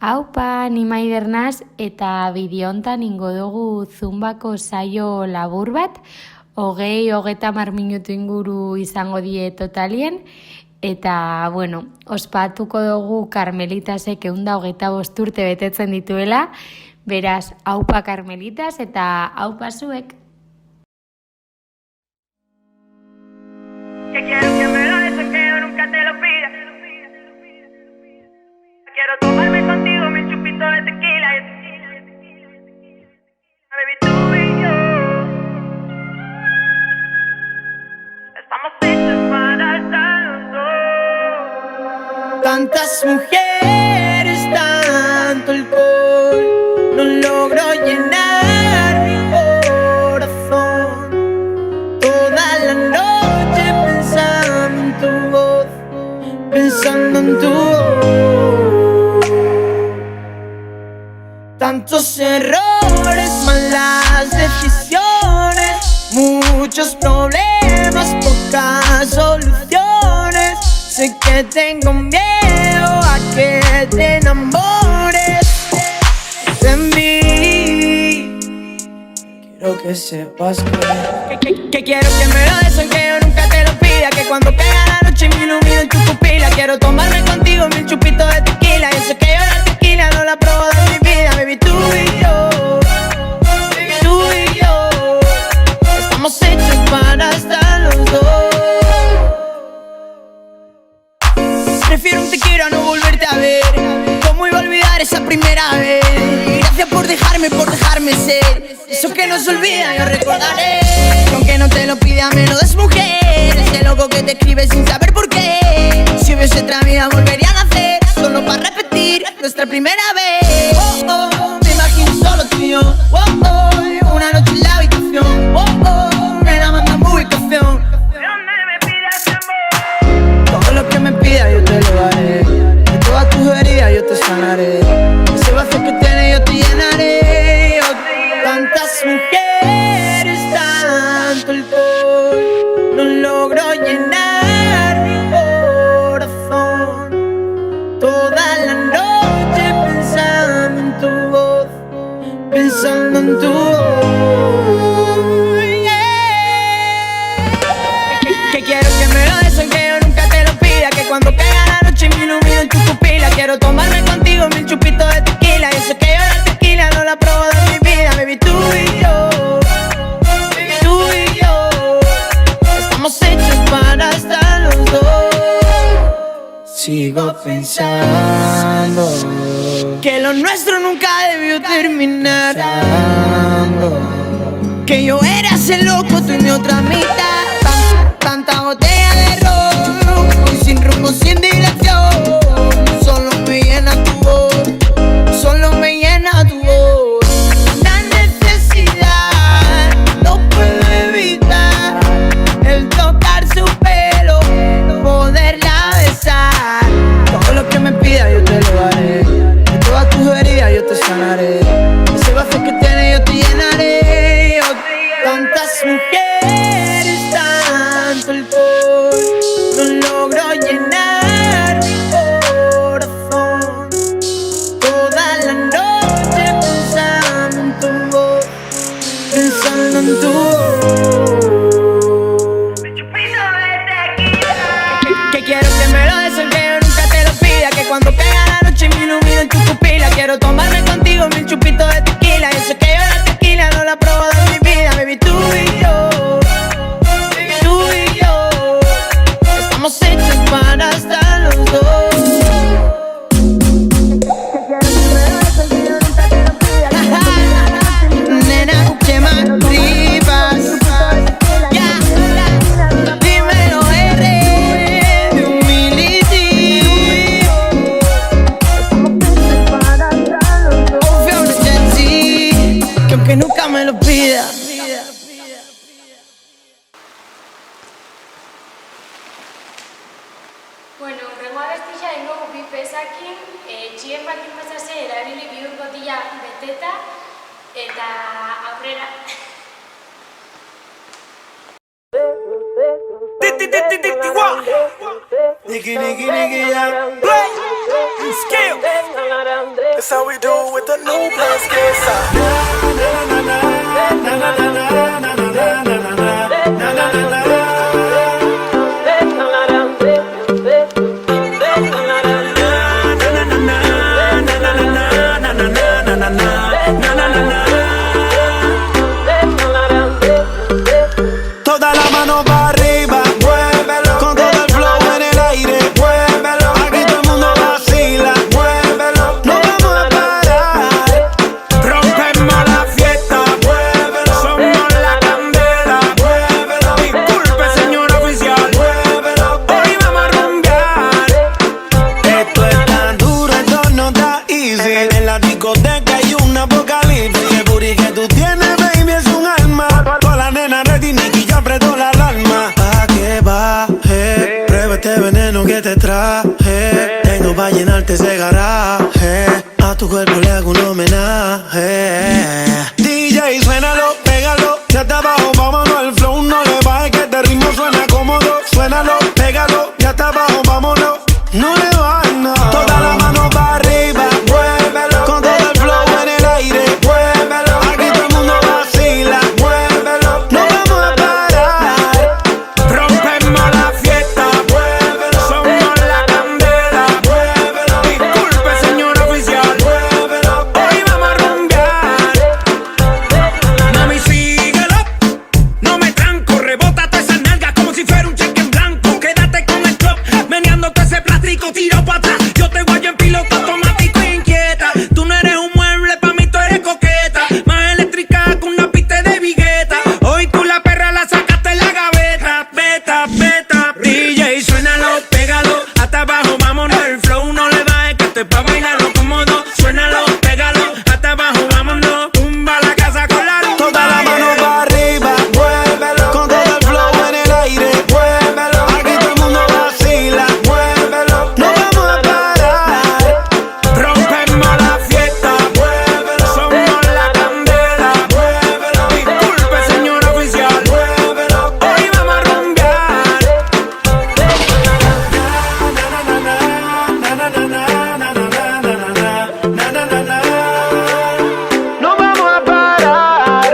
Aupa, ni Maider naz, eta bideo hontan ingo dugu zumbako saio labur bat, 20-30 minutu inguru izango die totalien, eta, bueno, ospatuko dugu Karmelitasek 125 urte betetzen dituela, beraz, aupa Karmelitas eta aupa zuek. Que quiero que me lo des, que yo nunca te lo pida. Quiero tomarme contigo mi chupito de tequila. Baby, tú y yo estamos hechos para estar los dos. Tantas mujeres, tanto alcohol, no logro llenar mi corazón. Toda la noche pensando en tu voz, pensando en tu voz. Tantos errores, malas decisiones, muchos problemas, pocas soluciones. Sé que tengo miedo a que te enamores de mí. Quiero que sepas que quiero que me lo des, aunque yo nunca te lo pida. Que cuando caiga la noche me ilumine en tu pupila. Quiero tomarme contigo 1000 chupitos de tequila. Yo sé que yo la tequila no la pruebo de mi vida. Baby, tú y yo, baby, tú y yo estamos hechos para estar los dos. Prefiero un te quiero a no volverte a ver. ¿Cómo iba a olvidar esa primera vez? Gracias por dejarme ser eso que no se olvida, yo recordaré. Aunque no te lo pida, me lo des, mujer. Ese loco que te escribe sin saber por qué. Si hubiese otra vida volvería a nacer, solo para repetir nuestra primera vez. Oh, oh, me imagino solo tú y yo. Oh, oh, una noche en la habitación. Oh, oh, me la manda mi ubicación. Donde me pidas amor, Todo lo que me pidas yo te lo daré. De todas tus heridas yo te sanaré. Ese vacío que tienes yo te llenaré. Tantas mujeres, tanto alcohol, no logro llenar mi corazón. Toda la noche pensando en tu voz, pensando en tu voz. Yeah. Que quiero que me lo des, aunque yo nunca te lo pida. Que cuando caiga la noche me ilumine en tu pupila. Quiero tomarme contigo 1000 chupitos de tequila. Yo sé que yo la tequila no la pruebo de mi vida. Baby, tú y yo, baby, tú y yo estamos hechos para estar los dos. Sigo pensando que lo nuestro nunca debió terminar. Que yo era ese loco, tú y mi otra mitad. Tanta botella de ron, hoy sin rumbo, sin dirección. Solo me llena tu voz, solo me llena tu voz. La necesidad no puedo evitar el tocar su pelo, poderla besar. Todo lo que me pida yo te lo haré. De todas tus heridas yo te sanaré. Ese vacío que tienes yo te llenaré. Tantas mujeres, tanto alcohol, no logro llenar mi corazón. Toda la noche pensando en tu voz, pensando en tu voz. mi chupito de tequila. Que quiero que me lo des, aunque yo nunca te lo pida. Que cuando caiga la noche me ilumine en tu pupila. Quiero tomarme contigo 1000 chupitos de tequila. Yo sé que yo la tequila no la pruebo de mi vida. Baby, tú y yo, Urrengo abestia ingo bi pesakin, txien bakin pasase erabili bi urkotila beteta, eta aurrera. Nigga, yeah. Play. Skill. That's how we do with the new play skill. Na na na na na na na na na na na na na na. Toda la mano para arriba, muévelo. Con todo el flow en el aire, muévelo. Aquí todo el mundo vacila, muévelo. No vamos a parar, rompemos la fiesta, muévelo. Somos la candela, muévelo. Disculpe, señor oficial, muévelo. Hoy vamos a rumbear. Esto es tan duro, esto no está easy. En la discoteca hay un apocalipsis. El booty que tú tienes, baby, es un alma. Toda la nena ready, Nicky ya apretó la alarma. Pa' que baje, prueba este veneno que te traje. Tengo pa' llenarte ese garaje. A tu cuerpo le hago un homenaje. DJ, suénalo, pégalo, ya está abajo, vámonos. El flow no le baje, que este ritmo suena cómodo. Suénalo, pégalo, ya está abajo, vámonos. No le bajes nada. Toda la mano para arriba, muévelo. Con todo el flow en el aire, muévelo. Aquí todo el mundo vacila, muévelo. No vamos a parar, rompemos la fiesta, muévelo. Somos la candela, muévelo. Disculpe, señor oficial, muévelo. Hoy vamos a rumbear. Mami, síguelo, no me tranco. Rebótate esa nalga como si fuera un cheque en blanco. Quédate con el club, meneándote ese plástico, tiro para atrás. Yo te voy en piloto automático e inquieta. Tú no eres un mueble, pa' mí tú eres coqueta. Más eléctrica que una pista de vigueta. Hoy tú la perra la sacaste en la gaveta. Beta, beta, DJ, suénalo, pégalo. Hasta abajo, vámonos, el flow no le baje, que esto es pa' bailarlo cómodo. Suénalo, pégalo, hasta abajo, vámonos. Tumba la casa con la luz. Toda la mano para arriba, muévelo. Con todo el flow en el aire, muévelo. Aquí todo el mundo vacila, muévelo. No vamos a parar, rompemos la fiesta, muévelo. Somos la candela, muévelo. Disculpe, señor oficial, muévelo. Hoy vamos a rumbear. No vamos a parar.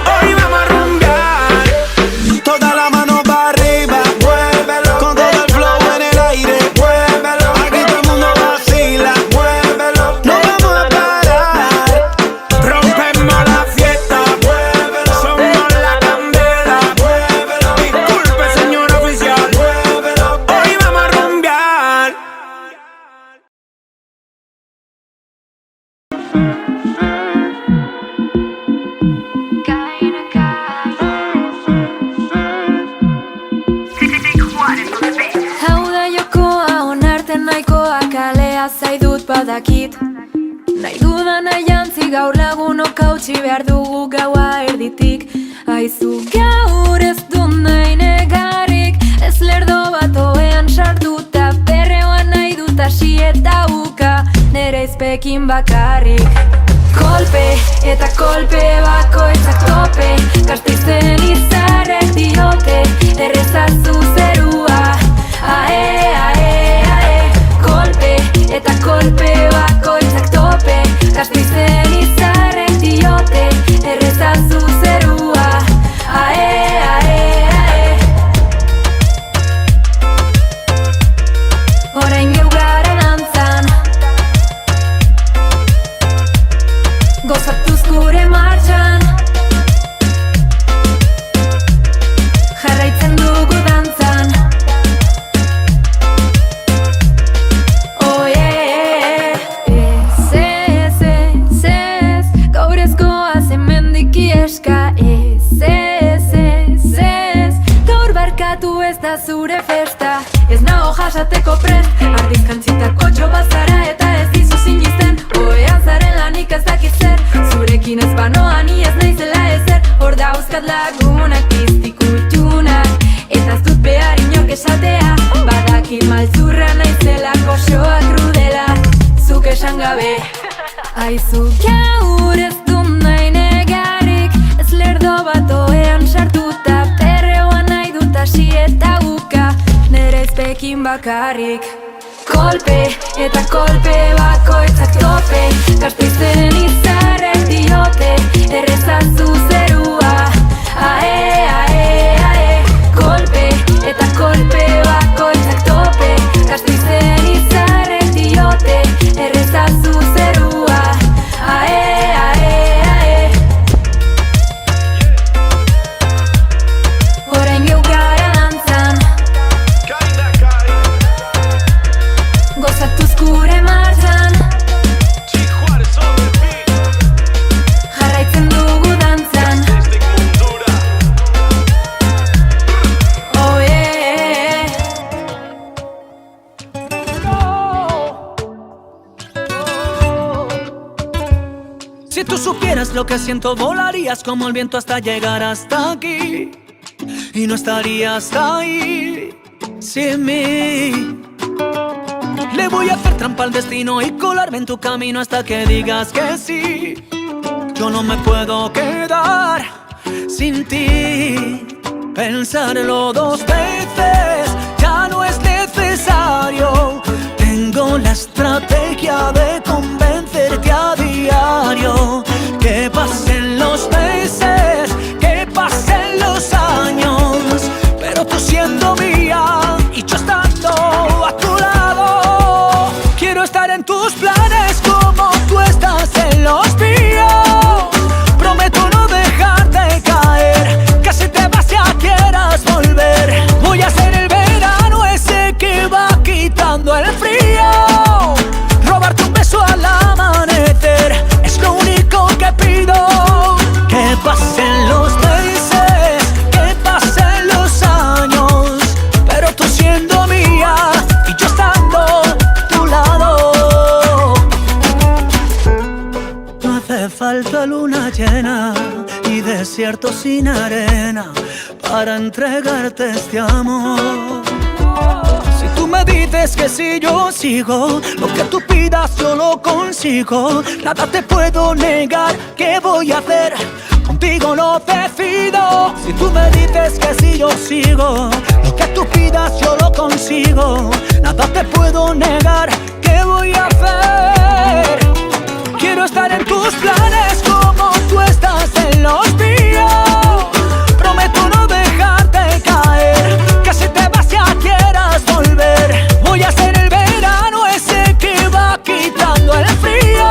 Hoy vamos a rumbear. Toda la mano para arriba, muévelo. Con todo el flow en el aire, muévelo. Aquí todo el mundo vacila, muévelo. No vamos a parar, rompemos la fiesta, muévelo. Somos la candela, muévelo. Disculpe, señor oficial, muévelo. Hoy vamos a rumbear. Hau da jokoa onarten nahikoa, kalea zaidut badakit. Nahi dudan jantzi gaur lagunok hautsi behar dugu gaua erditik. Aizu gaur ez dut nahi negarrik, ez lerdo bat oean sartuta. Perreoan nahi dut hasi eta uka, nere izpekin bakarrik. Kolpe eta kolpe bakoitzak tope, Gasteizen izarrek diote, errezazu zerua. Ae, ae, ae. Kolpe eta kolpe bakoitzak tope, Gasteizen izarrek diote, errezazu zerua. Ae, ae, ae. Orain geugaren antzan, gozatuz gure martxan, jarraitzen dugu dantzan. Oh yeah, ez, gaur ez goaz hemendik ieska. Ez, gaur barkatu ez da zure festa. Ez nago jasateko prest, ardizkantzitako txobazara eta ez dizu sinisten. Oean zaren lanik ez dakit zer, zurekin ez banoa ni ez naizela. gabe. Aizu gaur ez du nahi negarik, ez lerdo bat oean sartuta, perreoan nahi dut hasi eta uka, nere ezpekin bakarrik. Kolpe eta kolpe bakoitzak tope, Gasteizen izarrek diote, errezazu zerua. Ae, ae, ae. Kolpe eta kolpe bakoitzak tope, Gasteizen izarrek diote, errezazu zerua. Ae, ae, ae. Orain geu gara dantzan, gozatuz gure martxan, jarraitzen dugu dantzan. Oh yeah. Si tú supieras lo que siento, volarías como el viento hasta llegar hasta aquí, y no estarías ahí sin mí. Le voy a hacer trampa al destino y colarme en tu camino hasta que digas que sí. Yo no me puedo quedar sin ti. Pensarlo dos veces ya no es necesario. Tengo la estrategia de convencerte a diario. Que pasen los meses, que pasen los años, pero tú siendo mía y yo estando a tu lado. Quiero estar en tus planes como tú estás en los míos. Prometo no dejarte caer, que si te vas ya quieras volver. Voy a ser el verano ese que va quitando el frío. Robarte un beso al amanecer es lo único que pido. Que pasen los meses, que pasen los años, pero tú siendo mía y yo estando a tu lado. No hace falta luna llena y desierto sin arena para entregarte este amor. Si tú me dices que sí, yo sigo. Lo que tú pidas yo lo consigo. Nada te puedo negar. ¿Qué voy a hacer? Contigo lo decido. Si tú me dices que sí, yo sigo. Lo que tú pidas yo lo consigo. Nada te puedo negar. ¿Qué voy a hacer? Quiero estar en tus planes como tú estás en los míos. Prometo no dejarte caer, que si te vas ya quieras volver. Voy a ser el verano ese que va quitando el frío.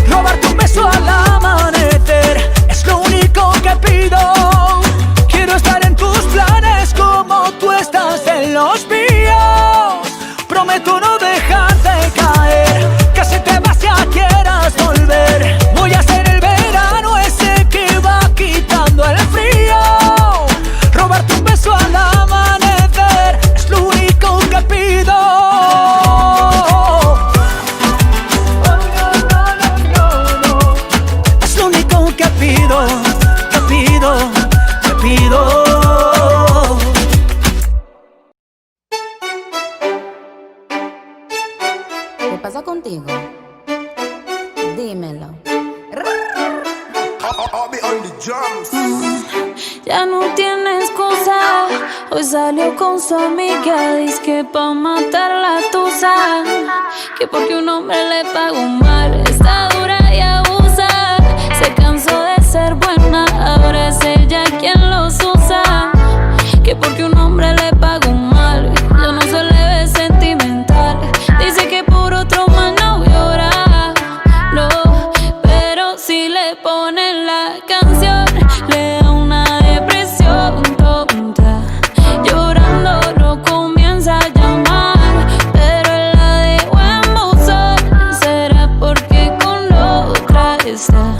Robarte un beso al amanecer es lo único que pido. Quiero estar en tus planes como tú estás en los míos. Prometo no dejarte caer, que si te vas ya quieras volver. Voy a ser el verano ese que va quitando el frío. Robarte un beso al amanecer es lo único que pido. Es lo único que pido, que pido, que pido. ¿Qué pasa contigo? Dímelo. Ya no tiene excusa. Hoy salió con su amiga, dice que pa' matar la tusa, que porque un hombre le pagó mal, está dura y abusa. Se cansó de ser buena, ahora es ella quien los usa, que porque un hombre le pagó mal, ya no se le ve sentimental. Dice que por otro más no llora, no, pero si le ponen la canción le da una depresión tonta. Llorando no comienza a llamar, pero él la dejó en buzón. Será porque con otra está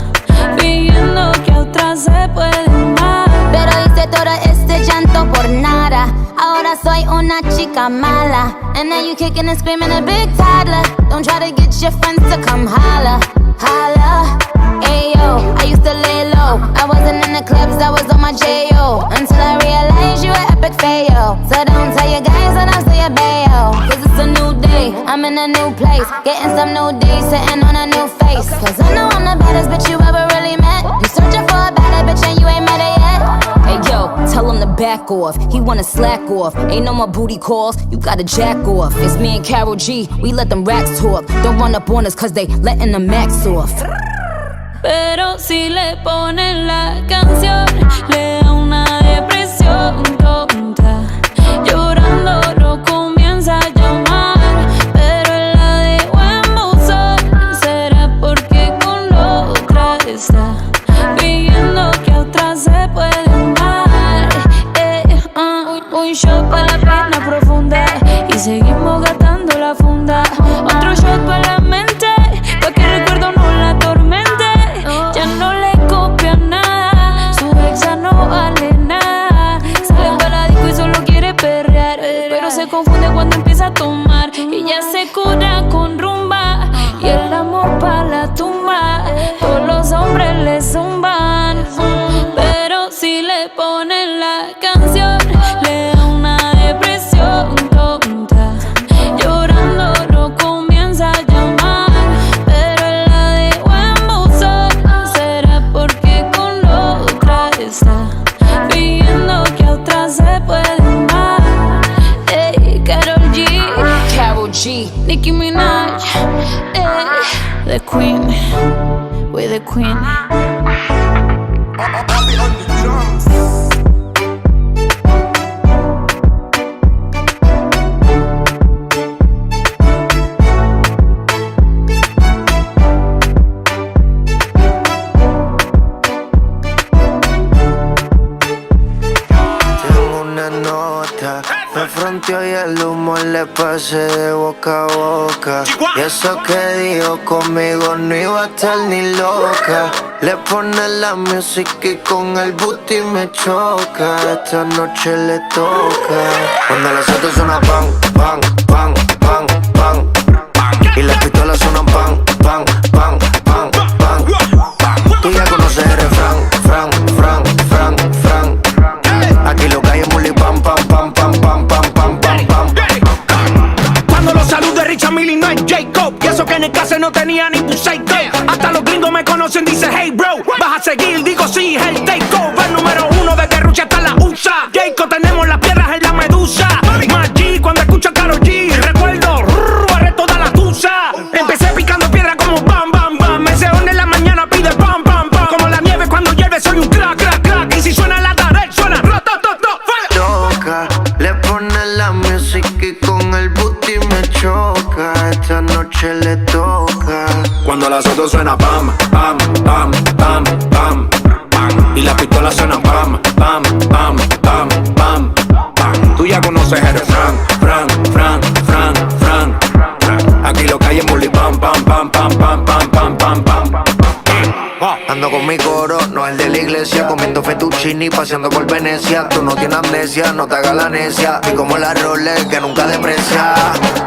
fingiendo que a otra se puede amar. Pero hice todo este llanto por nada. Ahora soy una chica mala. And now you kicking and screaming a big toddler. Don't try to get your friends to come holla, holla. Ayo, I used to lay low. I wasn't in the clubs, I was on my J.O. Until I realized you were epic fail. So don't tell your guys that I'm still your bayo. Cause it's a new day, I'm in a new place. Getting some new days, sitting on a new face. Cause I know I'm the baddest bitch you ever really met. You searching for a better bitch and you ain't met her yet. Hey yo, tell him to back off. He wanna slack off. Ain't no more booty calls, you gotta jack off. It's me and Karol G, we let them racks talk. Don't run up on us cause they letting the max off. Pero si le ponen la canción, le da una depresión tonta. Llorando lo comienza a llamar, pero él la dejó en buzón. ¿Será porque con la otra está pidiendo que a otra se puede dar? Un shot para la pena profunda y seguimos gastando la funda. Otro shot para la mente, pa' que el recuerdo no la atormente. Ya no le copia nada, su ex ya no vale nada. Sale para la disco y solo quiere perrear, pero se confunde cuando empieza a tomar. Y ya se cura con rumba y el amor pa' la tumba. Todos los hombres le zumban, pero si le ponen la canción, le da una depresión tonta. Llorando lo comienza a llamar, pero él la dejó en buzón. ¿Será porque con la otra está pidiendo que a otra se puede dar? Ey, Karol G, Nicki Minaj, the queen, we're the queen. Me fronteó y el humo le pasé de boca a boca. Y eso que dijo conmigo no iba a estar ni loca. Le pone la música y con el booty me choca. Esta noche le toca. Cuando las autos suenan pan, pan, pan, pan, pan, y las pistolas suenan pan, pan, pan, pan, pan. Tú ya conoces el refrán, fran, fran, fran, fran. Aquí lo que hay es muli pam, pam, pam, pam, pam, pam, pam, pam, pam. Cuando los saludos de Richard Mille no es Jacob. Y eso que en el caso no tenía ni un psycho. Hasta los gringos me conocen, dice hey bro. Vas a seguir, digo sí, es el takeover. Número uno desde Rucha hasta la USA. Jacob, tenemos las piedras en la medusa. Más G cuando escucho a Karol G. Recuerdo, barré toda la tusa. Empecé picando piedra como bam, bam, bam. Me se en la mañana pide pam, pam, pam. Como la nieve cuando llueve soy un crack, crack, crack. Y si suena la tarde, suena toca, le pone la música y con el booty me choca. Esta noche le toca. Cuando las autos suena pam, pam, pam, pam, pam, pam. Y las pistolas suenan pam, pam, pam, pam, pam, pam. Tú ya conoces el refrán, fran, fran, fran, fran. Aquí lo que hay es muli pam, pam, pam, pam, pam, pam, pam, pam, pam. Ando con mi coro, no el de la iglesia. Comiendo fettuccini, paseando por Venecia. Tú no tienes amnesia, no te hagas la necia. Y como la Rolex que nunca deprecia.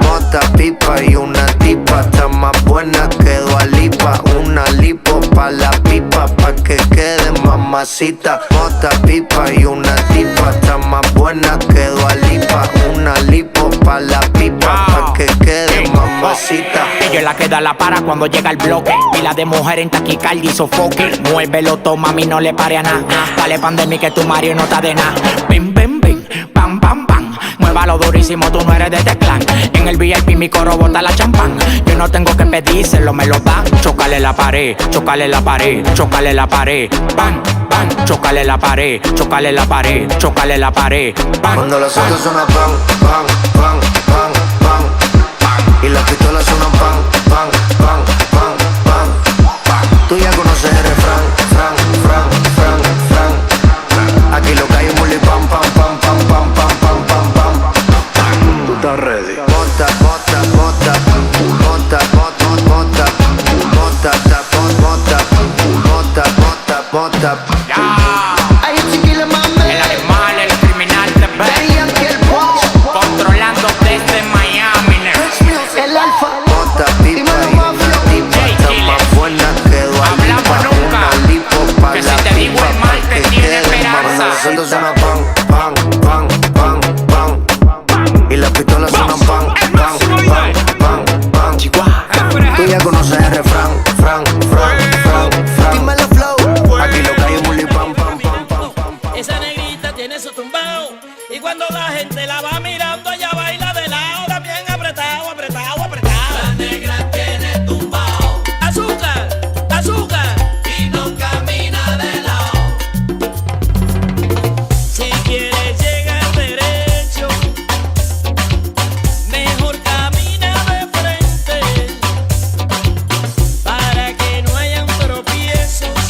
Mota, pipa y una tipa. Está más buena que Dua Lipa. Una lipo pa' la pipa, pa' que quede mamacita. Mota, pipa y una tipa. Está más buena que Dua Lipa. Una lipo pa' la pipa, pa' que quede mamacita. Ella es la que da la para cuando llega el bloque. Y la de mujer en taquicardia y sofoque. Muévelo, toma, mami, no le pare a nada. Dale pandemia que tu Mario no está de nada. Bim, bim, bim, pam, pam, pam. Muévalo durísimo, tú no eres de este clan. En el VIP mi coro bota la champán. Yo no tengo que pedírselo, me lo dan. Chócale la pared, chócale la pared, chócale la pared. Bam, bam, chócale la pared, chócale la pared, chócale la pared. Bam. Cuando los autos suenan pan, pan, pan, pan, pan. Y las pistolas suenan pan, pan, pan, pan, pan. Tú ya conoces el refrán, fran, fran, fran, fran. Aquí lo que hay es muli pam, pam, pam, pam, pam, pam, pam, pam, pam. Tú estás ready. Bota, bota, bota, bota, bota, bota, bota, bota, bota, bota, bota. Ay, chiquila, mami. El animal, el criminal de Daddy Yankee, el boss. controlando desde Miami. El alfa. Bota, pipa y una tipa. Está más buena que Dua Lipa. Una lipo pa' Que la si te digo pipa, el mal, pa' te que tiene quede esperanza. Cuando los autos suenan pan, pan, pan, pan, pan. Y las pistolas suenan pan, pan, pan, pan, pan. ella conoce el refrán. Fran, Fran, Fran, Fran. Dímelo flow. Aquí lo que hay es muli pam, pam, pam, pam, pam, pam. Esa negrita tiene su tumbao y cuando la gente la va mirando ella baila de lado, también apretado, apretado, apretado. La negra tiene tumbao. Azúcar, azúcar. Y no camina de lado. Si quieres llegar derecho, mejor camina de frente para que no hayan tropiezos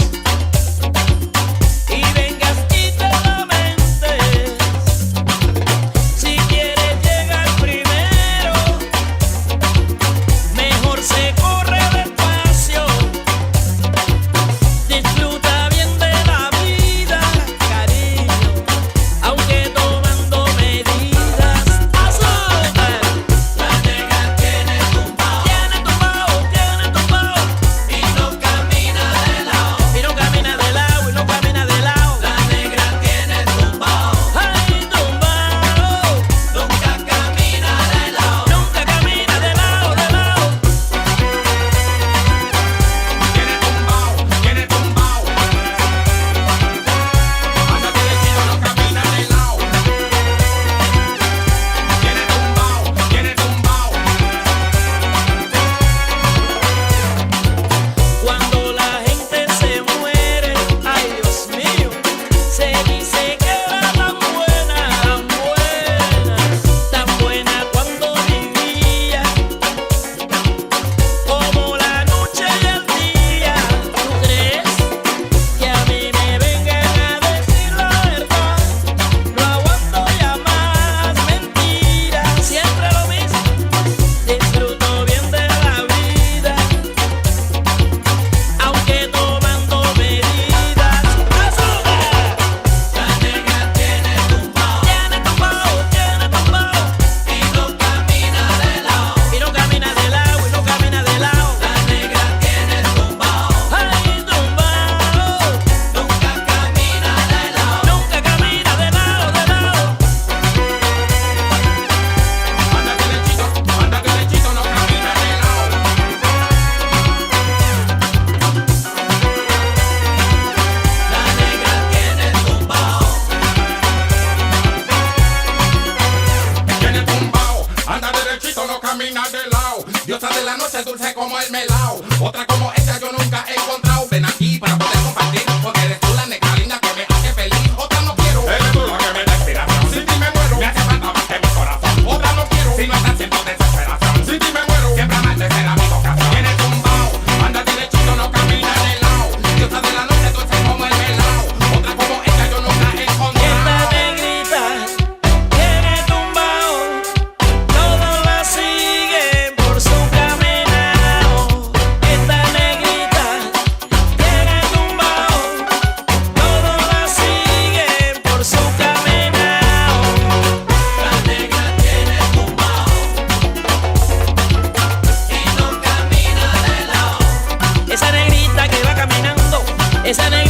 y vengas y te lamentes. Si quieres llegar primero, mejor se corre despacio. Disfruta bien de la vida, cariño, aunque tomando medidas. Azúcar. La negra tiene tumbao, tiene tumbao, tiene tumbao y no camina de lado. Y no camina de lado, y no camina de lado. La negra tiene tumbao, ay tumbao. Nunca camina de lado, nunca camina de lado, de lado. Tiene tumbao, tiene tumbao. Ándate de chido, no camina de lado. Tiene tumbao, tiene tumbao. Cuando la gente se muere, ay Dios mío, se dice que era tan buena, tan buena cuando vivía, como la noche y el día. ¿Tú crees que a mí me vengan a decir la verdad? No aguanto ya más mentiras, siempre lo mismo, disfruto bien de la vida, aunque tomando medidas. Azúcar. La negra tiene tumbao, tiene tumbao, tiene tumbao y no camina de lado. Y no camina de lado, y no camina de lado. La negra tiene tumbao, ay tumbao. Nunca camina de lado, nunca camina de lado, de lado. Ándate derechito, no camina de lado. La negra tiene tumbao. Tiene tumbao, anda derechito, no camina de lado. Diosa de la noche, dulce como el melao. Otra como ella yo nunca he encontrado. Ven aquí para poder compartir, porque eres tú la negra linda que me hace feliz. Otra no quiero, eres tú la que me da inspiración. Sin ti me muero, me hace falta más que mi corazón. Otra no quiero, si no estás siendo desesperación. Sin ti me muero, siempre amarte será mi vocación. Tiene tumbao, anda derechito, no camina de lado. Diosa de la noche, dulce como el melao. Otra como ella yo nunca he encontrado. Esta negrita tiene tumbao, todos la siguen por su caminado. Esta negrita tiene tumbao, todos la siguen por su caminado. La negra tiene tumbao y no camina de lado. Esa negrita que va caminando, esa negrita